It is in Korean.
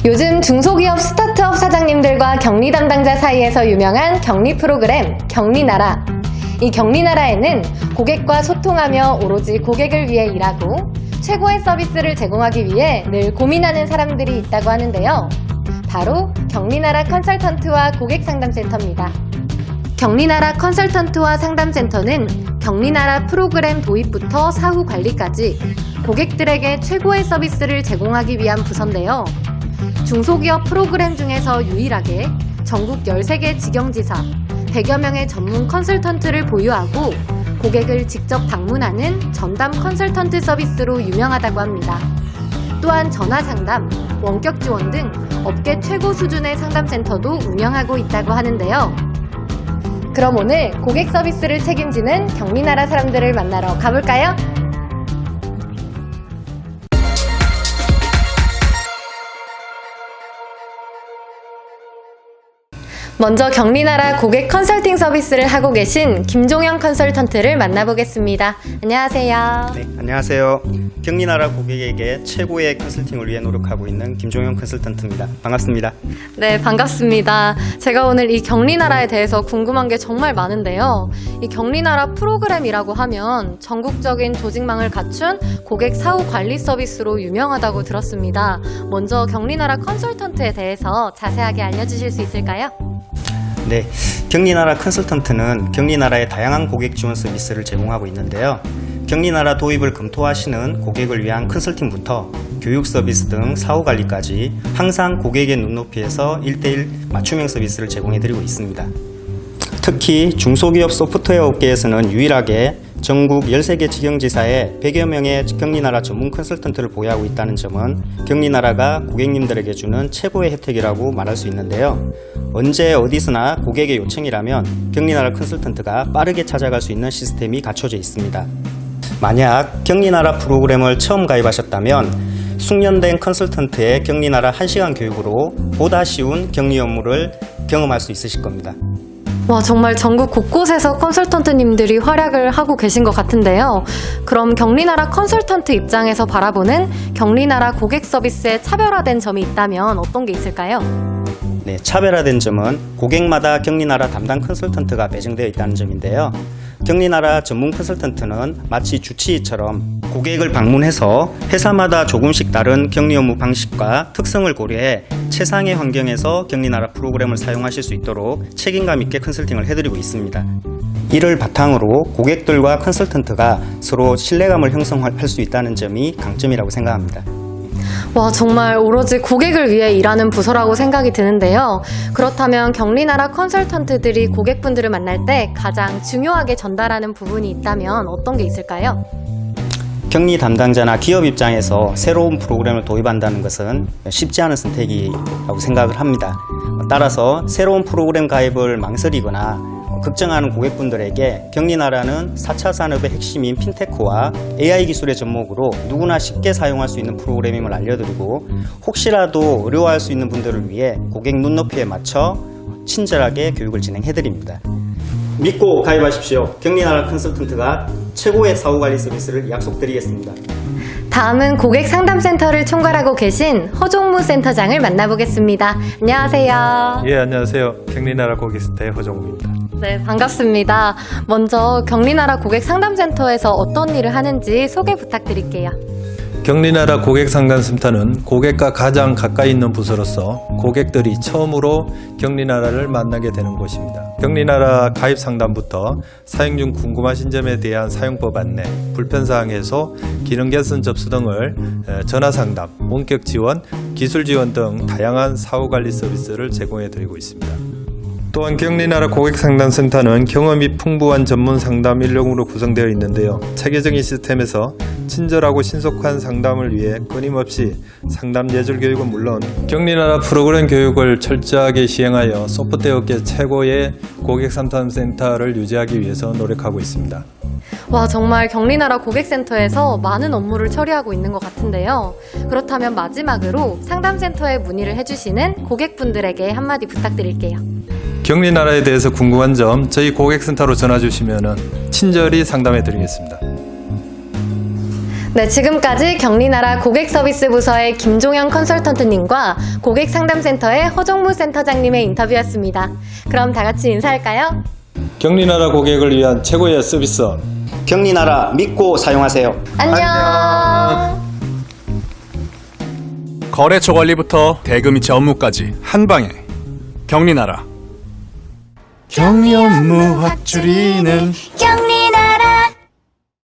요즘 중소기업 스타트업 사장님들과 격리 담당자 사이에서 유명한 격리 프로그램 격리나라. 이 격리나라에는 고객과 소통하며 오로지 고객을 위해 일하고 최고의 서비스를 제공하기 위해 늘 고민하는 사람들이 있다고 하는데요. 바로 격리나라 컨설턴트와 고객상담센터입니다. 격리나라 컨설턴트와 상담센터는 격리나라 프로그램 도입부터 사후 관리까지 고객들에게 최고의 서비스를 제공하기 위한 부서인데요. 중소기업 프로그램 중에서 유일하게 전국 13개 직영지사 100여 명의 전문 컨설턴트를 보유하고 고객을 직접 방문하는 전담 컨설턴트 서비스로 유명하다고 합니다. 또한 전화상담, 원격 지원 등 업계 최고 수준의 상담센터도 운영하고 있다고 하는데요. 그럼 오늘 고객 서비스를 책임지는 격리나라 사람들을 만나러 가볼까요? 먼저 격리나라 고객 컨설팅 서비스를 하고 계신 김종영 컨설턴트를 만나보겠습니다. 안녕하세요. 네, 안녕하세요. 격리나라 고객에게 최고의 컨설팅을 위해 노력하고 있는 김종영 컨설턴트입니다. 반갑습니다. 네, 반갑습니다. 제가 오늘 이 격리나라에 대해서 궁금한 게 정말 많은데요. 이 격리나라 프로그램이라고 하면 전국적인 조직망을 갖춘 고객 사후 관리 서비스로 유명하다고 들었습니다. 먼저 격리나라 컨설턴트에 대해서 자세하게 알려주실 수 있을까요? 네, 격리나라 컨설턴트는 격리나라의 다양한 고객 지원 서비스를 제공하고 있는데요. 격리나라 도입을 검토하시는 고객을 위한 컨설팅부터 교육 서비스 등 사후 관리까지 항상 고객의 눈높이에서 1:1 맞춤형 서비스를 제공해드리고 있습니다. 특히 중소기업 소프트웨어 업계에서는 유일하게 전국 13개 직영지사에 100여 명의 격리나라 전문 컨설턴트를 보유하고 있다는 점은 격리나라가 고객님들에게 주는 최고의 혜택이라고 말할 수 있는데요. 언제 어디서나 고객의 요청이라면 격리나라 컨설턴트가 빠르게 찾아갈 수 있는 시스템이 갖춰져 있습니다. 만약 격리나라 프로그램을 처음 가입하셨다면 숙련된 컨설턴트의 격리나라 1시간 교육으로 보다 쉬운 격리 업무를 경험할 수 있으실 겁니다. 와, 정말 전국 곳곳에서 컨설턴트님들이 활약을 하고 계신 것 같은데요. 그럼 격리나라 컨설턴트 입장에서 바라보는 격리나라 고객 서비스의 차별화된 점이 있다면 어떤 게 있을까요? 네, 차별화된 점은 고객마다 격리나라 담당 컨설턴트가 배정되어 있다는 점인데요. 격리나라 전문 컨설턴트는 마치 주치의처럼 고객을 방문해서 회사마다 조금씩 다른 격리 업무 방식과 특성을 고려해 최상의 환경에서 격리나라 프로그램을 사용하실 수 있도록 책임감 있게 컨설팅을 해드리고 있습니다. 이를 바탕으로 고객들과 컨설턴트가 서로 신뢰감을 형성할 수 있다는 점이 강점이라고 생각합니다. 와, 정말 오로지 고객을 위해 일하는 부서라고 생각이 드는데요. 그렇다면 격리나라 컨설턴트들이 고객분들을 만날 때 가장 중요하게 전달하는 부분이 있다면 어떤 게 있을까요? 격리 담당자나 기업 입장에서 새로운 프로그램을 도입한다는 것은 쉽지 않은 선택이라고 생각을 합니다. 따라서 새로운 프로그램 가입을 망설이거나 걱정하는 고객분들에게 격리나라는 4차 산업의 핵심인 핀테크와 AI 기술의 접목으로 누구나 쉽게 사용할 수 있는 프로그램임을 알려드리고 혹시라도 어려워할 수 있는 분들을 위해 고객 눈높이에 맞춰 친절하게 교육을 진행해드립니다. 믿고 가입하십시오. 격리나라 컨설턴트가 최고의 사후관리 서비스를 약속드리겠습니다. 다음은 고객 상담센터를 총괄하고 계신 허종무 센터장을 만나보겠습니다. 안녕하세요. 예, 안녕하세요. 격리나라 고객센터의 허종무입니다. 네, 반갑습니다. 먼저 격리나라 고객 상담센터에서 어떤 일을 하는지 소개 부탁드릴게요. 격리나라 고객상담센터는 고객과 가장 가까이 있는 부서로서 고객들이 처음으로 격리나라를 만나게 되는 곳입니다. 격리나라 가입 상담부터 사용 중 궁금하신 점에 대한 사용법 안내, 불편사항 해소, 기능 개선 접수 등을 전화 상담, 원격 지원, 기술 지원 등 다양한 사후관리 서비스를 제공해 드리고 있습니다. 또한 격리나라 고객상담센터는 경험이 풍부한 전문 상담 인력으로 구성되어 있는데요. 체계적인 시스템에서 친절하고 신속한 상담을 위해 끊임없이 상담 예절 교육은 물론 격리나라 프로그램 교육을 철저하게 시행하여 소프트웨어 업계 최고의 고객상담센터를 유지하기 위해서 노력하고 있습니다. 와, 정말 격리나라 고객센터에서 많은 업무를 처리하고 있는 것 같은데요. 그렇다면 마지막으로 상담센터에 문의를 해주시는 고객분들에게 한마디 부탁드릴게요. 격리나라에 대해서 궁금한 점 저희 고객센터로 전화 주시면 친절히 상담해 드리겠습니다. 네, 지금까지 경리나라 고객서비스 부서의 김종현 컨설턴트님과 고객상담센터의 허종무 센터장님의 인터뷰였습니다. 그럼 다 같이 인사할까요? 경리나라 고객을 위한 최고의 서비스. 경리나라 믿고 사용하세요. 안녕. 거래처 관리부터 대금이체 업무까지 한 방에 경리나라. 경리 업무 확 줄이는 경리